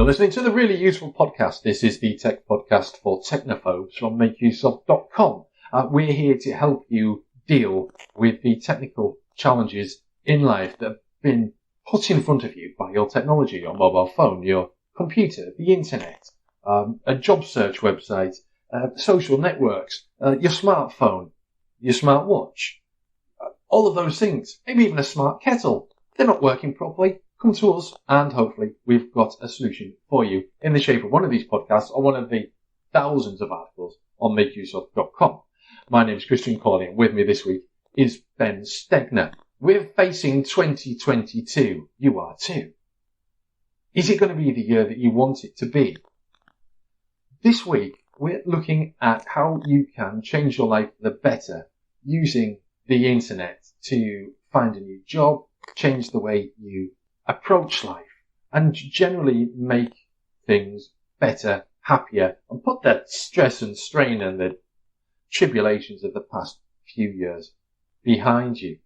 listening to the Really Useful Podcast. This is the tech podcast for technophobes from makeuseof.com. We're here to help you deal with the technical challenges in life that have been put in front of you by your technology, your mobile phone, your computer, the internet, a job search website, social networks, your smartphone, your smartwatch, all of those things, maybe even a smart kettle. They're not working properly. Come to us, and hopefully we've got a solution for you in the shape of one of these podcasts or one of the thousands of articles on makeuseof.com. My name is Christian Corley, and with me this week is Ben Stegner. We're facing 2022. You are too. Is it going to be the year that you want it to be? This week, we're looking at how you can change your life for the better using the internet to find a new job, change the way you approach life, and generally make things better, happier, and put that stress and strain and the tribulations of the past few years behind you.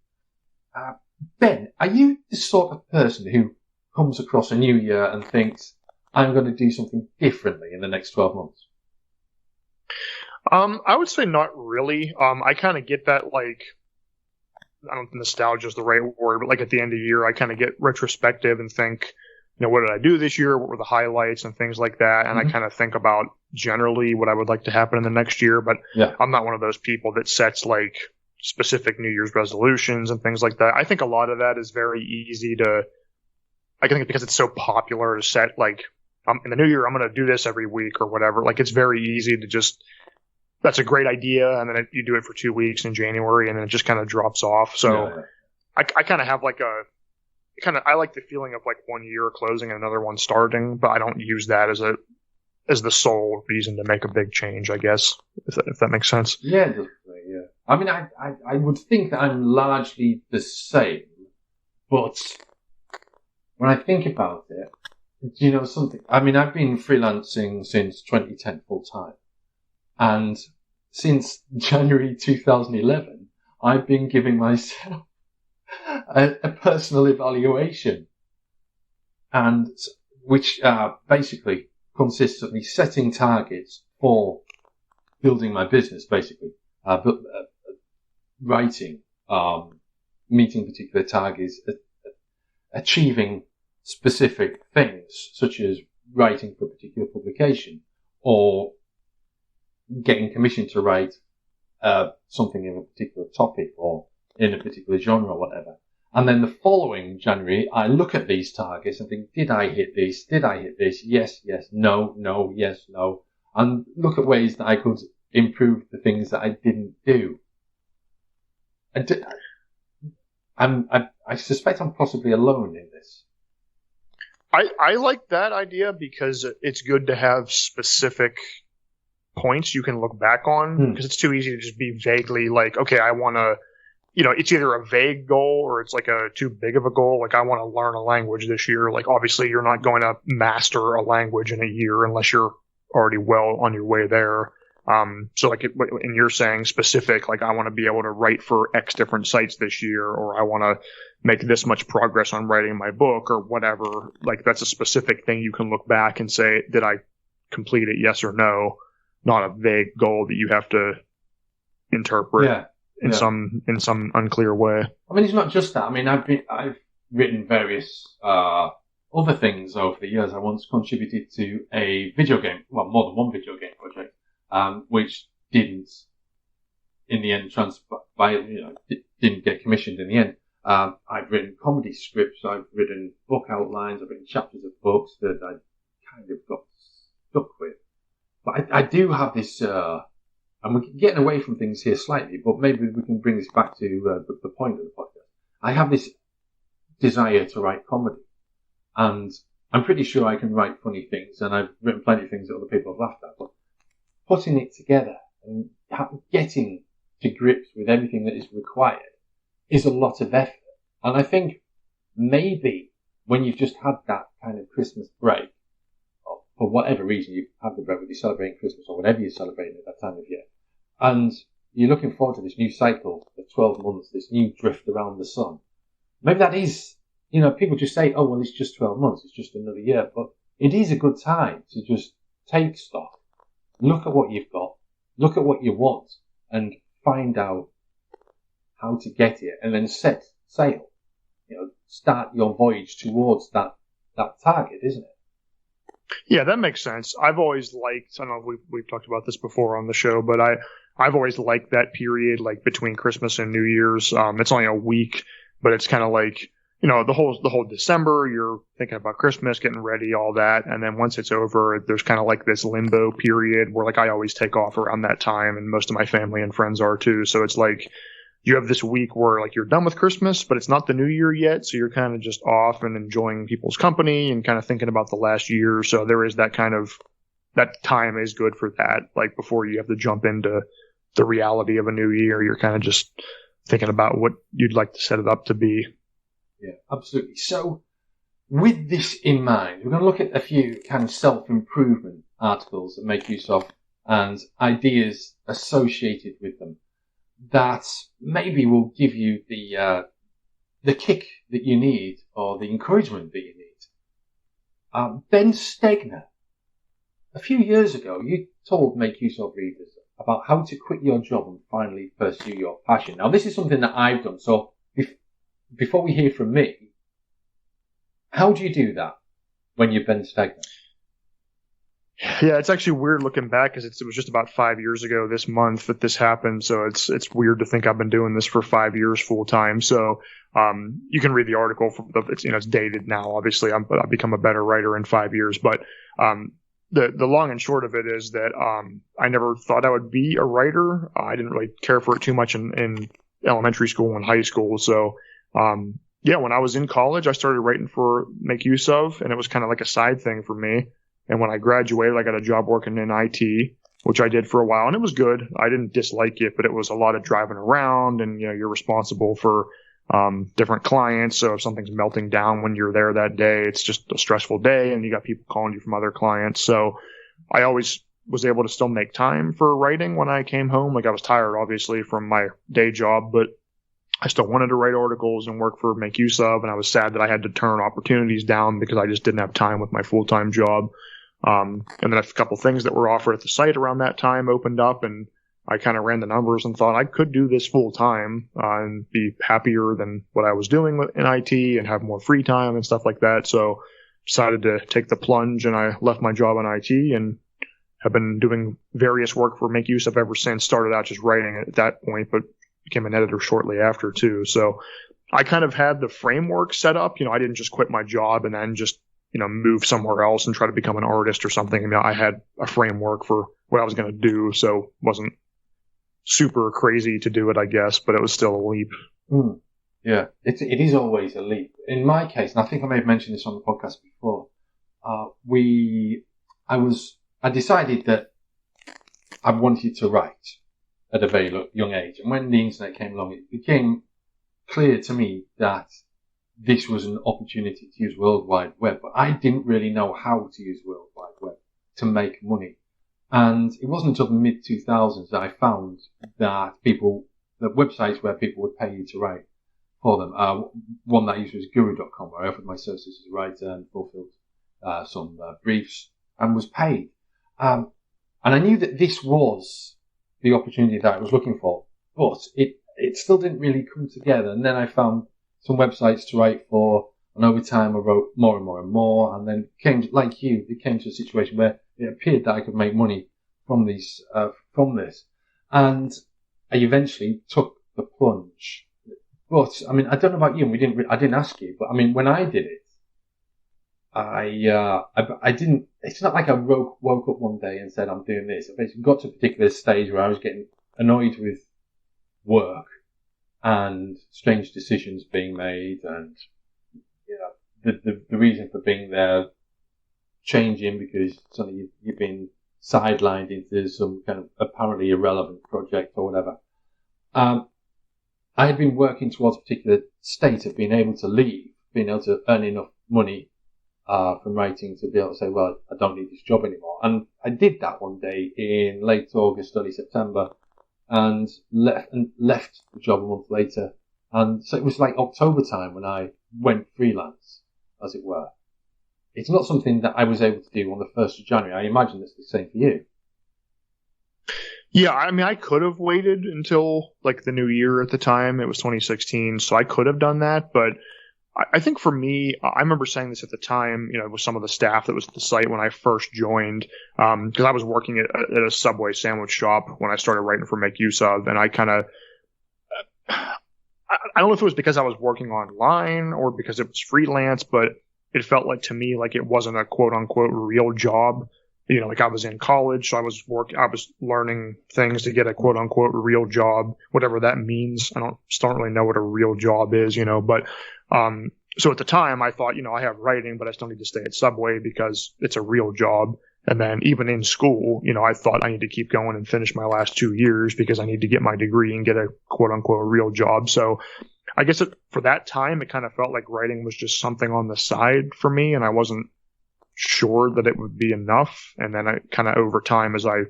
Ben, are you the sort of person who comes across a new year and thinks, I'm going to do something differently in the next 12 months? I would say not really. I kind of get that, like, I don't know if nostalgia is the right word, but like at the end of the year, I kind of get retrospective and think, you know, what did I do this year? What were the highlights and things like that? And I kind of think about generally what I would like to happen in the next year. But I'm not one of those people that sets like specific New Year's resolutions and things like that. I think a lot of that is very easy to, I think because it's so popular to set like, in the new year, I'm going to do this every week or whatever. Like it's very easy to just, that's a great idea, and then you do it for 2 weeks in January, and then it just kind of drops off. So I kind of have like I like the feeling of like one year closing and another one starting, but I don't use that as the sole reason to make a big change, I guess, if that makes sense. Yeah, definitely, yeah. I mean, I would think that I'm largely the same, but when I think about it, you know something? I mean, I've been freelancing since 2010 full time. And since January 2011, I've been giving myself a personal evaluation, and which basically consists of me setting targets for building my business, basically, writing, meeting particular targets, achieving specific things, such as writing for a particular publication or getting commissioned to write something in a particular topic or in a particular genre or whatever. And then the following January, I look at these targets and think, did I hit this? Did I hit this? Yes, yes, no, no, yes, no. And look at ways that I could improve the things that I didn't do. I suspect I'm possibly alone in this. I like that idea because it's good to have specific points you can look back on, because it's too easy to just be vaguely like, okay, I want to, you know, it's either a vague goal or it's like a too big of a goal. Like I want to learn a language this year. Like obviously you're not going to master a language in a year unless you're already well on your way there. So like, and you're saying specific, like I want to be able to write for X different sites this year, or I want to make this much progress on writing my book or whatever. Like that's a specific thing you can look back and say, did I complete it? Yes or no? Not a vague goal that you have to interpret in some unclear way. I mean, it's not just that. I mean, I've written various other things over the years. I once contributed to a video game, well, more than one video game project, which didn't, in the end, didn't get commissioned in the end. I've written comedy scripts. I've written book outlines. I've written chapters of books that I kind of got stuck with. But I do have this, and we're getting away from things here slightly, but maybe we can bring this back to the point of the podcast. I have this desire to write comedy, and I'm pretty sure I can write funny things, and I've written plenty of things that other people have laughed at, but putting it together and getting to grips with everything that is required is a lot of effort. And I think maybe when you've just had that kind of Christmas break, for whatever reason you have the break, whether you're celebrating Christmas or whatever you're celebrating at that time of year, and you're looking forward to this new cycle of 12 months, this new drift around the sun, maybe that is, you know, people just say, oh, well, it's just 12 months, it's just another year, but it is a good time to just take stock, look at what you've got, look at what you want, and find out how to get it, and then set sail. Start your voyage towards that target, isn't it? Yeah, that makes sense. I've always liked, I don't know if we've talked about this before on the show, but I've always liked that period, like between Christmas and New Year's. It's only a week, but it's kind of like, the whole December, you're thinking about Christmas, getting ready, all that. And then once it's over, there's kind of like this limbo period where like I always take off around that time, and most of my family and friends are too. So it's like, you have this week where like you're done with Christmas, but it's not the new year yet. So you're kind of just off and enjoying people's company and kind of thinking about the last year. So there is that time is good for that. Like before you have to jump into the reality of a new year, you're kind of just thinking about what you'd like to set it up to be. Yeah, absolutely. So with this in mind, we're going to look at a few kind of self-improvement articles that make use of and ideas associated with them that maybe will give you the kick that you need or the encouragement that you need. Ben Stegner, a few years ago, you told Make Use of readers about how to quit your job and finally pursue your passion. Now, this is something that I've done. So before we hear from me, how do you do that when you're Ben Stegner? Yeah, it's actually weird looking back because it was just about 5 years ago this month that this happened. So it's weird to think I've been doing this for 5 years full time. So you can read the article. It's dated now. Obviously, I've become a better writer in 5 years. But the long and short of it is that I never thought I would be a writer. I didn't really care for it too much in elementary school and high school. So when I was in college, I started writing for Make Use of, and it was kind of like a side thing for me. And when I graduated, I got a job working in IT, which I did for a while, and it was good. I didn't dislike it, but it was a lot of driving around, and you're responsible for different clients. So if something's melting down when you're there that day, it's just a stressful day, and you got people calling you from other clients. So I always was able to still make time for writing when I came home. Like I was tired, obviously, from my day job, but I still wanted to write articles and work for Make Use of, and I was sad that I had to turn opportunities down because I just didn't have time with my full-time job. And then a couple things that were offered at the site around that time opened up, and I kind of ran the numbers and thought I could do this full time and be happier than what I was doing in IT and have more free time and stuff like that. So decided to take the plunge, and I left my job in IT and have been doing various work for Make Use of ever since. Started out just writing at that point, but became an editor shortly after too. So I kind of had the framework set up. I didn't just quit my job and then just move somewhere else and try to become an artist or something. I had a framework for what I was going to do, so it wasn't super crazy to do it, I guess, but it was still a leap. Yeah, it is always a leap. In my case, and I think I may have mentioned this on the podcast before, I decided that I wanted to write at a very young age. And when the internet came along, it became clear to me that this was an opportunity to use World Wide Web, but I didn't really know how to use World Wide Web to make money. And it wasn't until the mid-2000s that I found that websites where people would pay you to write for them. One that I used was Guru.com, where I offered my services as a writer and fulfilled some briefs and was paid. And I knew that this was the opportunity that I was looking for, but it still didn't really come together. And then I found some websites to write for, and over time I wrote more and more and more, and then it came to a situation where it appeared that I could make money from this, and I eventually took the plunge. But I don't know about you, and I didn't ask you, but when I did it, I didn't. It's not like I woke up one day and said I'm doing this. I basically got to a particular stage where I was getting annoyed with work and strange decisions being made, and the reason for being there changing because suddenly you've been sidelined into some kind of apparently irrelevant project or whatever. I had been working towards a particular state of being able to leave, being able to earn enough money from writing to be able to say, well, I don't need this job anymore. And I did that one day in late August, early September, and left the job a month later. And so it was like October time when I went freelance, as it were. it's not something that I was able to do on the 1st of January. I imagine that's the same for you. Yeah, I mean, I could have waited until like the new year at the time. It was 2016, so I could have done that. But I think for me, I remember saying this at the time, with some of the staff that was at the site when I first joined, because I was working at a Subway sandwich shop when I started writing for Make Use Of, and I kind of, I don't know if it was because I was working online or because it was freelance, but it felt like to me like it wasn't a quote unquote real job. Like I was in college, so I was learning things to get a quote unquote real job, whatever that means. I still don't really know what a real job is, but, so at the time I thought, I have writing, but I still need to stay at Subway because it's a real job. And then even in school, I thought I need to keep going and finish my last 2 years because I need to get my degree and get a quote unquote real job. So I guess for that time, it kind of felt like writing was just something on the side for me, and I wasn't sure that it would be enough. And then I kind of over time, as I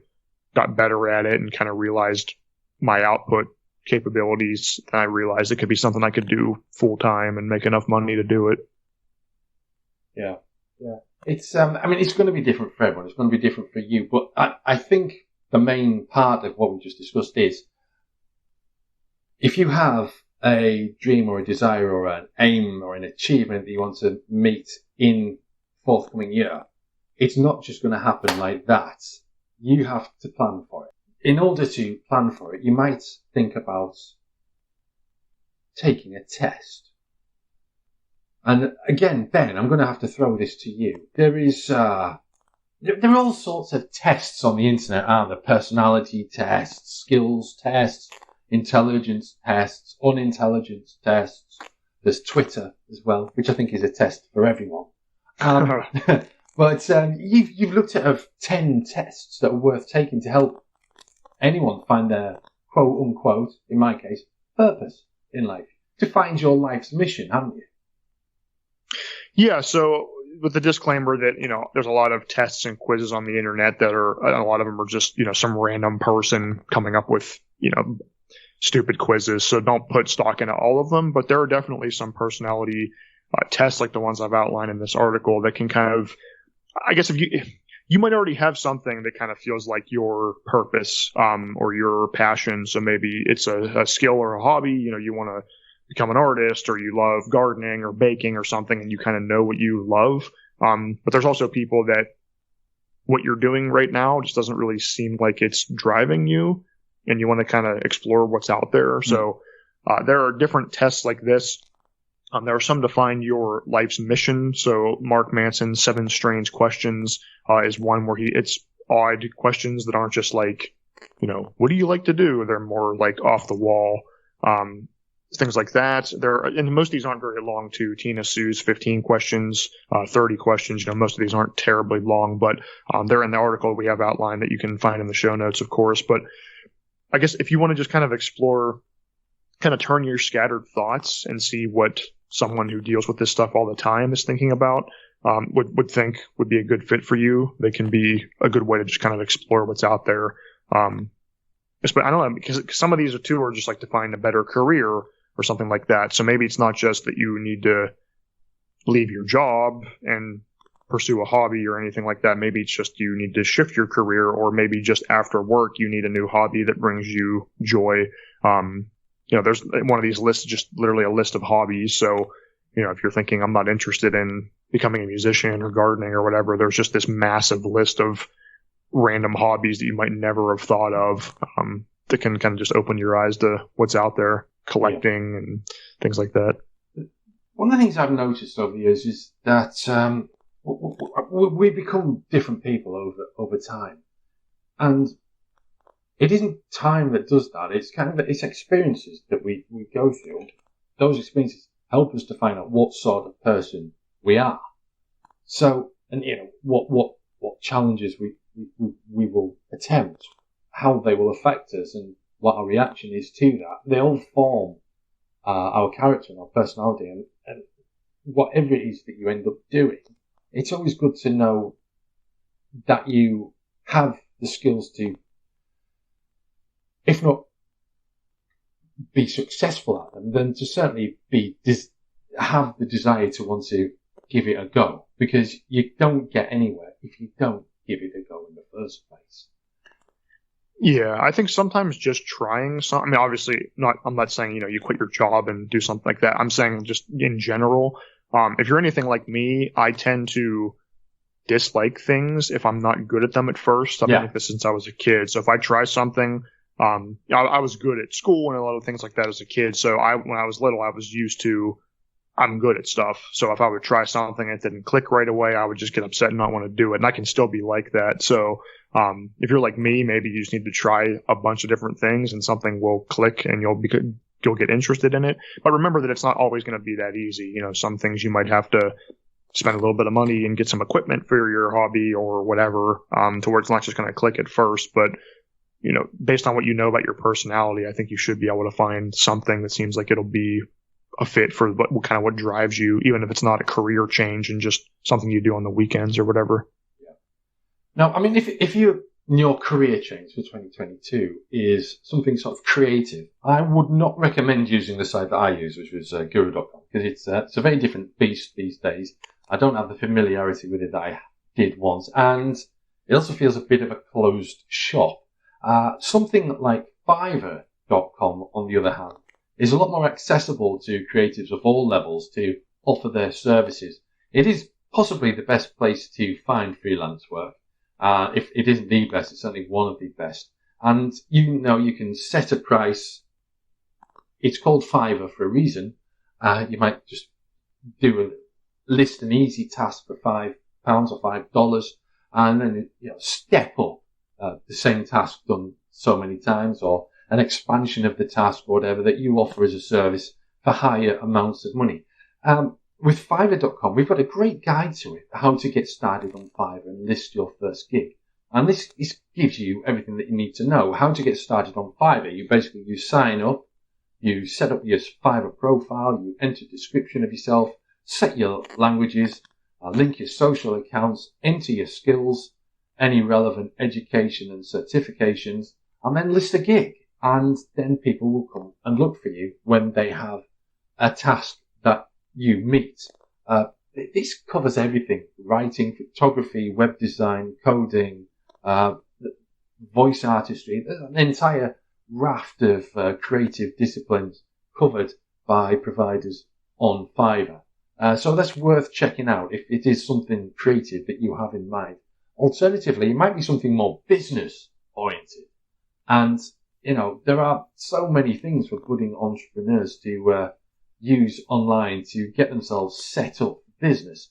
got better at it and kind of realized my output capabilities, then I realized it could be something I could do full time and make enough money to do it. Yeah. It's it's going to be different for everyone. It's going to be different for you. But I think the main part of what we just discussed is if you have a dream or a desire or an aim or an achievement that you want to meet in forthcoming year, it's not just going to happen like that. You have to plan for it. In order to plan for it, you might think about taking a test. And again, Ben, I'm going to have to throw this to you. There are all sorts of tests on the internet, aren't there? Personality tests, skills tests, intelligence tests, unintelligence tests. There's Twitter as well, which I think is a test for everyone. But you've looked at 10 tests that are worth taking to help anyone find their quote unquote, in my case, purpose in life, to find your life's mission, haven't you? Yeah, so with the disclaimer that, there's a lot of tests and quizzes on the internet that a lot of them are just, some random person coming up with, stupid quizzes. So don't put stock into all of them, but there are definitely some personality tests like the ones I've outlined in this article that can kind of, I guess if you might already have something that kind of feels like your purpose, or your passion. So maybe it's a skill or a hobby, you want to become an artist, or you love gardening or baking or something, and you kind of know what you love. But there's also people that what you're doing right now just doesn't really seem like it's driving you, and you want to kind of explore what's out there. Mm-hmm. So there are different tests like this. There are some to find your life's mission. So Mark Manson's 7 Strange Questions is one where it's odd questions that aren't just like, what do you like to do? They're more like off the wall. Things like that. And most of these aren't very long too. Tina Sue's 15 questions, 30 questions. Most of these aren't terribly long, but they're in the article we have outlined that you can find in the show notes, of course. But I guess if you want to just kind of explore, kind of turn your scattered thoughts and see what someone who deals with this stuff all the time is thinking about, would think would be a good fit for you. They can be a good way to just kind of explore what's out there. But I don't know, because some of these are just like to find a better career or something like that. So maybe it's not just that you need to leave your job and pursue a hobby or anything like that. Maybe it's just you need to shift your career, or maybe just after work you need a new hobby that brings you joy. There's one of these lists, just literally a list of hobbies. So, if you're thinking I'm not interested in becoming a musician or gardening or whatever, there's just this massive list of random hobbies that you might never have thought of, that can kind of just open your eyes to what's out there, collecting and things like that. One of the things I've noticed over the years is that we become different people over time, and it isn't time that does that. It's it's experiences that we go through. Those experiences help us to find out what sort of person we are. So, and what challenges we will attempt, how they will affect us, and what our reaction is to that. They all form our character and our personality, and whatever it is that you end up doing, it's always good to know that you have the skills to, if not be successful at them, then to certainly have the desire to want to give it a go. because you don't get anywhere if you don't give it a go in the first place. Yeah, I think sometimes just trying something. I mean, obviously, I'm not saying you quit your job and do something like that. I'm saying just in general. If you're anything like me, I tend to dislike things if I'm not good at them at first. I've been like this since I was a kid. So if I try something, I was good at school and a lot of things like that as a kid. So when I was little, I was used to I'm good at stuff. So if I would try something and it didn't click right away, I would just get upset and not want to do it. And I can still be like that. So if you're like me, maybe you just need to try a bunch of different things and something will click and you'll get interested in it. But remember that it's not always going to be that easy. Some things you might have to spend a little bit of money and get some equipment for your hobby or whatever, to where it's not just going to click at first. But, based on what you know about your personality, I think you should be able to find something that seems like it'll be a fit for what drives you, even if it's not a career change and just something you do on the weekends or whatever. Yeah. Now, I mean, if your career change for 2022 is something sort of creative, I would not recommend using the site that I use, which was guru.com, because it's a very different beast these days. I don't have the familiarity with it that I did once, and it also feels a bit of a closed shop. Something like Fiverr.com, on the other hand, is a lot more accessible to creatives of all levels to offer their services. It is possibly the best place to find freelance work. If it isn't the best, it's certainly one of the best. And you can set a price. It's called Fiverr for a reason. You might just list an easy task for £5 or $5, and then step up the same task done so many times, or an expansion of the task or whatever that you offer as a service for higher amounts of money. With Fiverr.com, we've got a great guide to it, how to get started on Fiverr and list your first gig. And this gives you everything that you need to know. How to get started on Fiverr. You sign up, you set up your Fiverr profile, you enter a description of yourself, set your languages, link your social accounts, enter your skills, any relevant education and certifications, and then list a gig. And then people will come and look for you when they have a task that you meet. This covers everything: writing, photography, web design, coding, voice artistry. There's an entire raft of creative disciplines covered by providers on Fiverr. So that's worth checking out if it is something creative that you have in mind. Alternatively, it might be something more business oriented. And, there are so many things for budding entrepreneurs to use online to get themselves set up for business.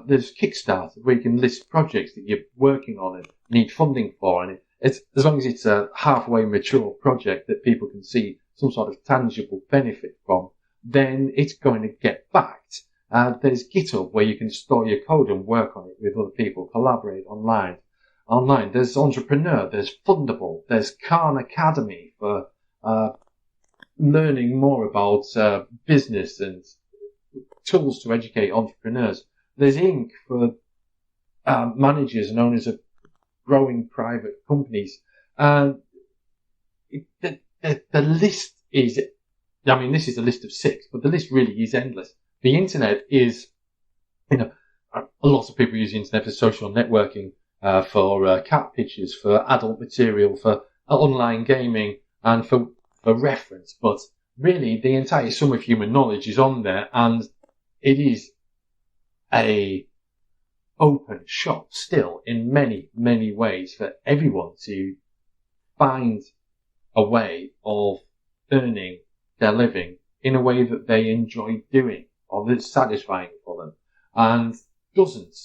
There's Kickstarter, where you can list projects that you're working on and need funding for. And it's as long as it's a halfway mature project that people can see some sort of tangible benefit from, then it's going to get backed. There's GitHub, where you can store your code and work on it with other people, collaborate online. There's Entrepreneur, there's Fundable, there's Khan Academy for learning more about business and tools to educate entrepreneurs. There's Inc. for managers and owners of growing private companies. The list is, this is a list of 6, but the list really is endless. The internet is, a lot of people use the internet for social networking, for cat pictures, for adult material, for online gaming, and for reference. But really, the entire sum of human knowledge is on there, and it is a open shop still in many, many ways for everyone to find a way of earning their living in a way that they enjoy doing, or that's satisfying for them, and doesn't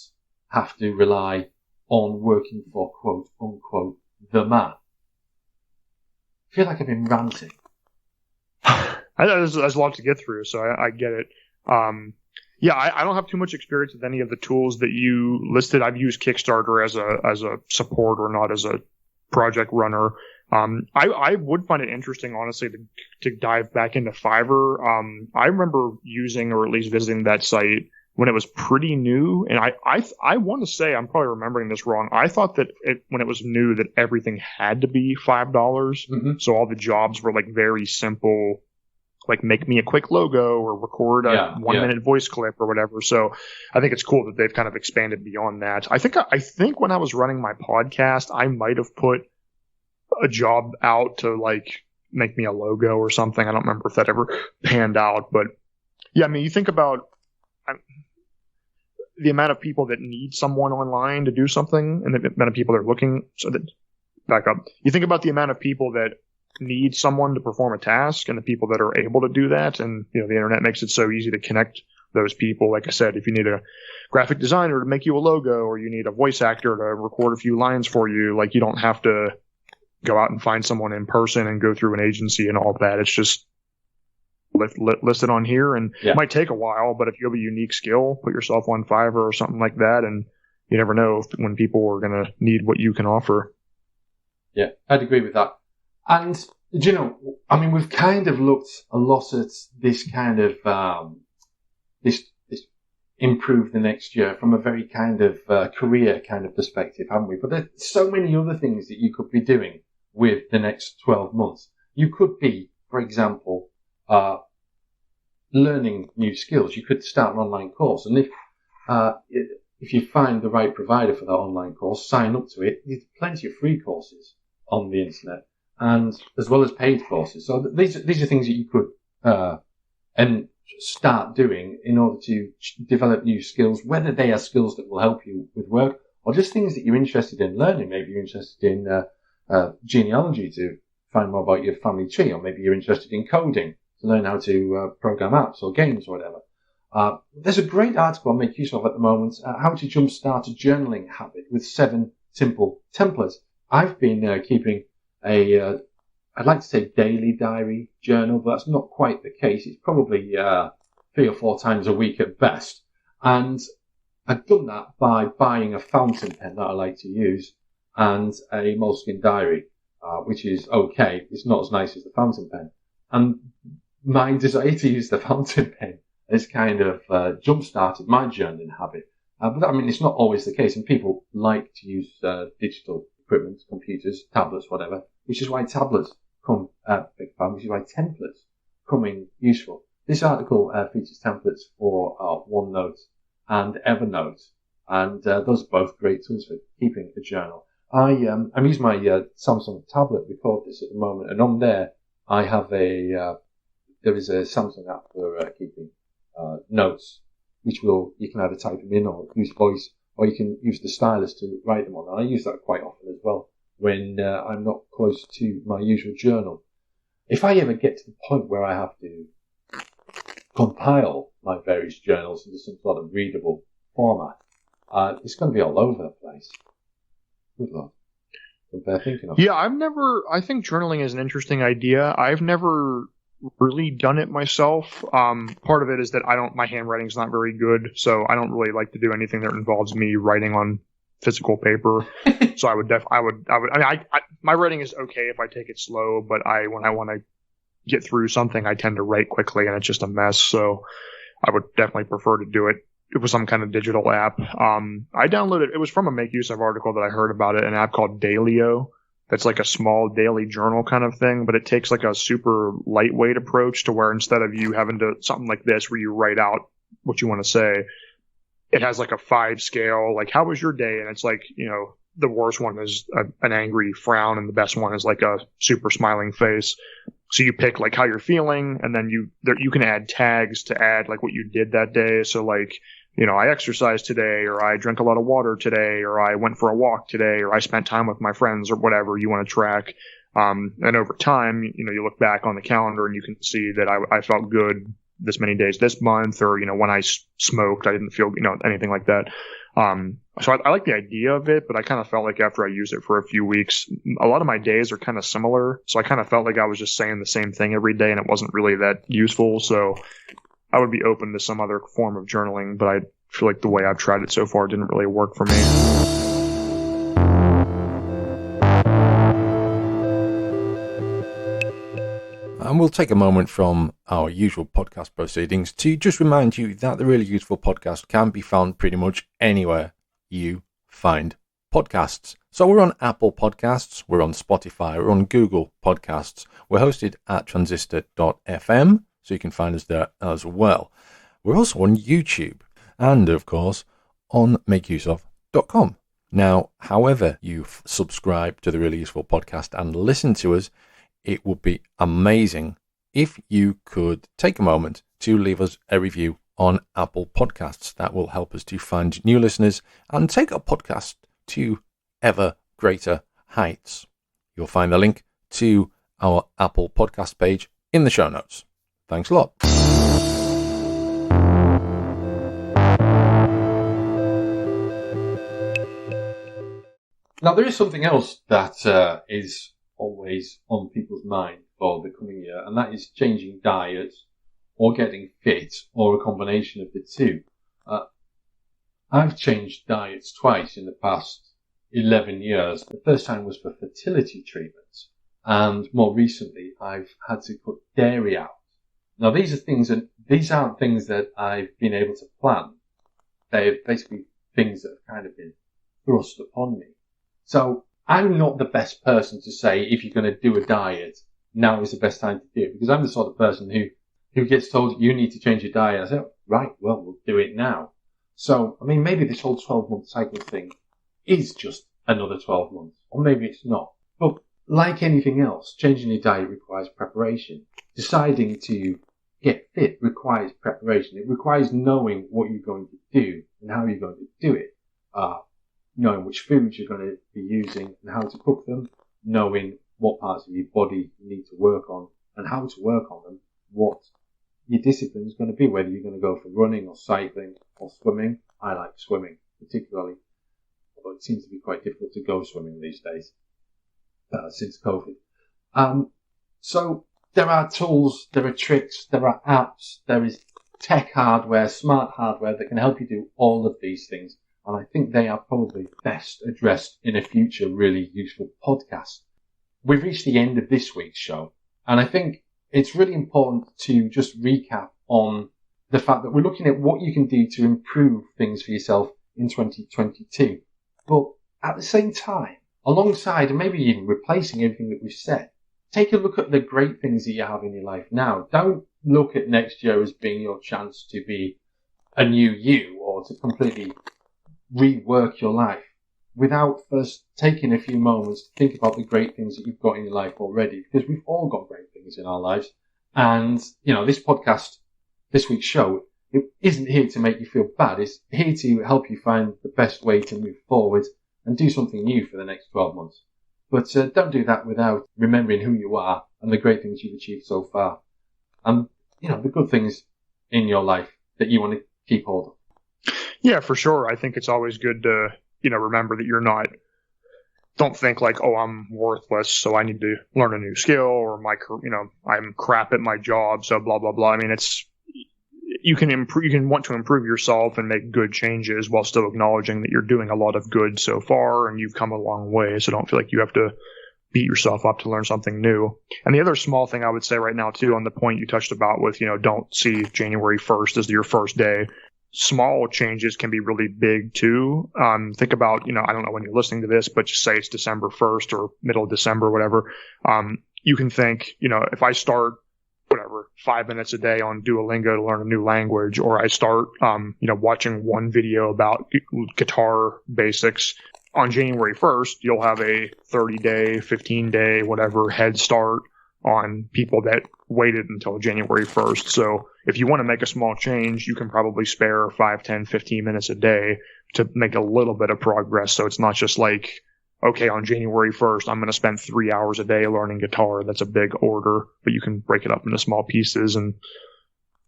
have to rely on working for quote unquote the man. I feel like I've been ranting. There's a lot to get through, so I get it. I don't have too much experience with any of the tools that you listed. I've used Kickstarter as a support or not as a project runner. I would find it interesting, honestly, to dive back into Fiverr. I remember using, or at least visiting, that site when it was pretty new, and I want to say, I'm probably remembering this wrong, I thought that when it was new that everything had to be $5. Mm-hmm. So all the jobs were like very simple, like make me a quick logo or record a 1 minute voice clip or whatever. So I think it's cool that they've kind of expanded beyond that. I think when I was running my podcast, I might have put a job out to like make me a logo or something. I don't remember if that ever panned out, but yeah, I mean, you think about the amount of people that need someone online to do something and the amount of people that are looking. So that back up, you think about the amount of people that need someone to perform a task and the people that are able to do that. And, the internet makes it so easy to connect those people. Like I said, if you need a graphic designer to make you a logo, or you need a voice actor to record a few lines for you, like you don't have to go out and find someone in person and go through an agency and all that. It's just listed on here, and it might take a while, but if you have a unique skill, put yourself on Fiverr or something like that, and you never know when people are going to need what you can offer. Yeah, I'd agree with that. And, we've kind of looked a lot at this kind of, this improve the next year from a very kind of career kind of perspective, haven't we? But there's so many other things that you could be doing with the next 12 months. You could be, for example, learning new skills. You could start an online course, and if you find the right provider for that online course, sign up to it. There's plenty of free courses on the internet, and as well as paid courses. So these are things that you could and start doing in order to develop new skills, whether they are skills that will help you with work or just things that you're interested in learning. Maybe you're interested in genealogy to find more about your family tree, or maybe you're interested in coding to learn how to program apps or games or whatever. There's a great article I make use of at the moment, how to jumpstart a journaling habit with 7 simple templates. I've been keeping I'd like to say daily diary journal, but that's not quite the case. It's probably 3 or 4 times a week at best. And I've done that by buying a fountain pen that I like to use and a Moleskine diary, which is okay. It's not as nice as the fountain pen. And my desire to use the fountain pen has kind of jump-started my journaling habit. But it's not always the case, and people like to use digital equipment, computers, tablets, whatever, which is why tablets which is why templates come in useful. This article features templates for OneNote and Evernote, and those are both great tools for keeping a journal. I'm using my Samsung tablet to record this at the moment, and on there I have there is a Samsung app for keeping notes, which you can either type them in or use voice, or you can use the stylus to write them on. And I use that quite often as well when I'm not close to my usual journal. If I ever get to the point where I have to compile my various journals into some sort of readable format, it's going to be all over the place. Good Lord. Thinking of. Yeah, I think journaling is an interesting idea. I've never really done it myself. Part of it is that my handwriting's not very good, so I don't really like to do anything that involves me writing on physical paper. So my writing is okay if I take it slow, but when I want to get through something, I tend to write quickly, and it's just a mess. So I would definitely prefer to do it with some kind of digital app. I downloaded, it was from a Make Use Of article that I heard about it, an app called Dailyo. That's like a small daily journal kind of thing, but it takes like a super lightweight approach to where instead of you having to something like this where you write out what you want to say, it has like a 5 scale, like how was your day? And it's like, the worst one is an angry frown, and the best one is like a super smiling face. So you pick like how you're feeling, and then you can add tags to add like what you did that day. So like, I exercised today, or I drank a lot of water today, or I went for a walk today, or I spent time with my friends, or whatever you want to track. And over time, you look back on the calendar and you can see that I felt good this many days this month, or, when I smoked, I didn't feel, anything like that. So I like the idea of it, but I kind of felt like after I used it for a few weeks, a lot of my days are kind of similar. So I kind of felt like I was just saying the same thing every day, and it wasn't really that useful. So I would be open to some other form of journaling, but I feel like the way I've tried it so far didn't really work for me. And we'll take a moment from our usual podcast proceedings to just remind you that the Really Useful Podcast can be found pretty much anywhere you find podcasts. So we're on Apple Podcasts, we're on Spotify, we're on Google Podcasts, we're hosted at transistor.fm, so you can find us there as well. We're also on YouTube and, of course, on makeuseof.com. Now, however you subscribe to the Really Useful Podcast and listen to us, it would be amazing if you could take a moment to leave us a review on Apple Podcasts. That will help us to find new listeners and take our podcast to ever greater heights. You'll find the link to our Apple Podcast page in the show notes. Thanks a lot. Now, there is something else that is always on people's mind for the coming year, and that is changing diets or getting fit or a combination of the two. I've changed diets twice in the past 11 years. The first time was for fertility treatments, and more recently I've had to cut dairy out. Now, these aren't things that I've been able to plan. They're basically things that have kind of been thrust upon me. So I'm not the best person to say, if you're going to do a diet, now is the best time to do it, because I'm the sort of person who gets told you need to change your diet. I say, oh, right, well, we'll do it now. So, I mean, maybe this whole 12-month cycle thing is just another 12 months, or maybe it's not. But like anything else, changing your diet requires preparation. Deciding to get fit requires preparation. It requires knowing what you're going to do and how you're going to do it. Knowing which foods you're going to be using and how to cook them, knowing what parts of your body you need to work on and how to work on them, what your discipline is going to be, whether you're going to go for running or cycling or swimming. I like swimming particularly, although it seems to be quite difficult to go swimming these days since COVID. So there are tools, there are tricks, there are apps, there is tech hardware, smart hardware that can help you do all of these things. And I think they are probably best addressed in a future really useful podcast. We've reached the end of this week's show, and I think it's really important to just recap on the fact that we're looking at what you can do to improve things for yourself in 2022. But at the same time, alongside and maybe even replacing everything that we've said, take a look at the great things that you have in your life now. Don't look at next year as being your chance to be a new you or to completely rework your life without first taking a few moments to think about the great things that you've got in your life already, because we've all got great things in our lives. And, this podcast, this week's show, it isn't here to make you feel bad. It's here to help you find the best way to move forward and do something new for the next 12 months. But don't do that without remembering who you are and the great things you've achieved so far. And, the good things in your life that you want to keep hold of. Yeah, for sure. I think it's always good to, remember that don't think like, oh, I'm worthless, so I need to learn a new skill, or I'm crap at my job, so blah, blah, blah. I mean, you can want to improve yourself and make good changes while still acknowledging that you're doing a lot of good so far and you've come a long way. So don't feel like you have to beat yourself up to learn something new. And the other small thing I would say right now too, on the point you touched about with, don't see January 1st as your first day. Small changes can be really big too. Think about, I don't know when you're listening to this, but just say it's December 1st or middle of December, whatever. You can think, if I start 5 minutes a day on Duolingo to learn a new language, or I start, watching one video about guitar basics on January 1st, you'll have a 30-day, 15-day, whatever head start on people that waited until January 1st. So if you want to make a small change, you can probably spare 5, 10, 15 minutes a day to make a little bit of progress. So it's not just like, okay, on January 1st, I'm going to spend 3 hours a day learning guitar. That's a big order, but you can break it up into small pieces and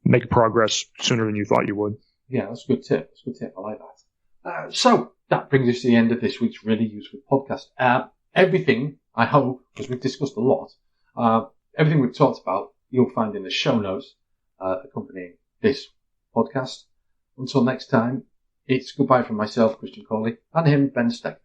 make progress sooner than you thought you would. Yeah, that's a good tip. I like that. So that brings us to the end of this week's really useful podcast. Everything, I hope, because we've discussed a lot, everything we've talked about, you'll find in the show notes accompanying this podcast. Until next time, it's goodbye from myself, Christian Coley, and him, Ben Steck.